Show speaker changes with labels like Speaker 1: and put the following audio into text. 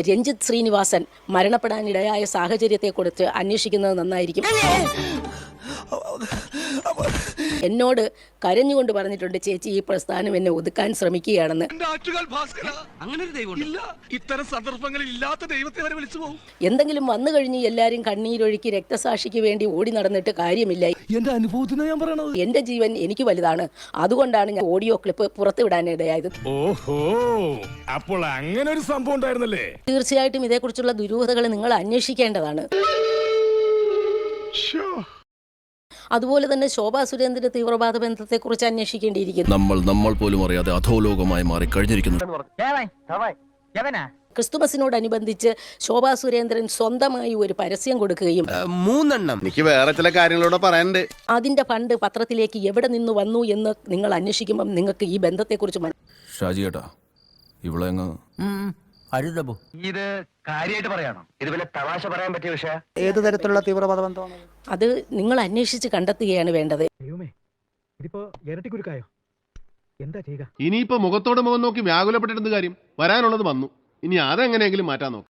Speaker 1: രഞ്ജിത്ത് ശ്രീനിവാസൻ മരണപ്പെടാനിടയായ സാഹചര്യത്തെക്കുറിച്ച് അന്വേഷിക്കുന്നത് നന്നായിരിക്കും. എന്നോട് കരഞ്ഞുകൊണ്ട് പറഞ്ഞിട്ടുണ്ട്, ചേച്ചി ഈ പ്രസ്ഥാനം എന്നെ ഒതുക്കാൻ ശ്രമിക്കുകയാണെന്ന്.
Speaker 2: ഇത്തരം സന്ദർഭങ്ങളിൽ ഇല്ലാത്ത ദൈവത്തെ വരെ വിളിച്ചു പോകും.
Speaker 1: എന്തെങ്കിലും വന്നു കഴിഞ്ഞ് എല്ലാവരും കണ്ണീരൊഴുക്കി രക്തസാക്ഷിക്ക് വേണ്ടി ഓടി നടന്നിട്ട് കാര്യമില്ല.
Speaker 2: എന്റെ അനുഭവത്തിന് ഞാൻ പറയണത്,
Speaker 1: എന്റെ ജീവൻ എനിക്ക് വലുതാണ്. അതുകൊണ്ടാണ് ഞാൻ ഓഡിയോ ക്ലിപ്പ് പുറത്തുവിടാനിടയായത്.
Speaker 2: ഓഹോ, അപ്പോൾ അങ്ങനെ ഒരു സംഭവം ഉണ്ടായിരുന്നല്ലേ?
Speaker 1: തീർച്ചയായിട്ടും ഇതേക്കുറിച്ചുള്ള ദുരൂഹതകൾ നിങ്ങൾ അന്വേഷിക്കേണ്ടതാണ്. അതുപോലെ തന്നെ ശോഭാ സുരേന്ദ്രന്റെ തീവ്രവാദ ബന്ധത്തെക്കുറിച്ച് അന്വേഷിക്കേണ്ടിയിരിക്കുന്നു.
Speaker 3: നമ്മൾ പോലും അറിയാതെ അധോലോകമായി മാറി കഴിഞ്ഞിരിക്കുന്നു.
Speaker 1: ക്രിസ്തുമസിനോടനുബന്ധിച്ച് ശോഭാ സുരേന്ദ്രൻ സ്വന്തമായി ഒരു പരസ്യം കൊടുക്കുകയും
Speaker 4: 3 എണ്ണം എനിക്ക് വേറെ ചില കാര്യങ്ങളോട് പറയാനുണ്ട്.
Speaker 1: അതിന്റെ ഫണ്ട് പത്രത്തിലേക്ക് എവിടെ നിന്ന് വന്നു എന്ന് നിങ്ങൾ അന്വേഷിക്കുമ്പോൾ നിങ്ങൾക്ക് ഈ ബന്ധത്തെക്കുറിച്ച്
Speaker 3: ഷാജി ഏട്ടാ, ഇവിടെ
Speaker 5: ഇത് കാര്യമായിട്ട് പറയാണോ? ഇത് വല്ല തമാശ പറയാൻ പറ്റിയ വിഷയ?
Speaker 4: ഏത് തരത്തിലുള്ള തീവ്രവാദ ബന്ധമാണ്
Speaker 1: അത് നിങ്ങൾ അന്വേഷിച്ച് കണ്ടെത്തുകയാണ് വേണ്ടത്.
Speaker 6: ഇനിയിപ്പോ മുഖത്തോട് മുഖം നോക്കി വ്യാകുലപ്പെട്ടിരുന്ന കാര്യം വരാനുള്ളത് വന്നു. ഇനി അതെങ്ങനെയെങ്കിലും മാറ്റാൻ നോക്കാം.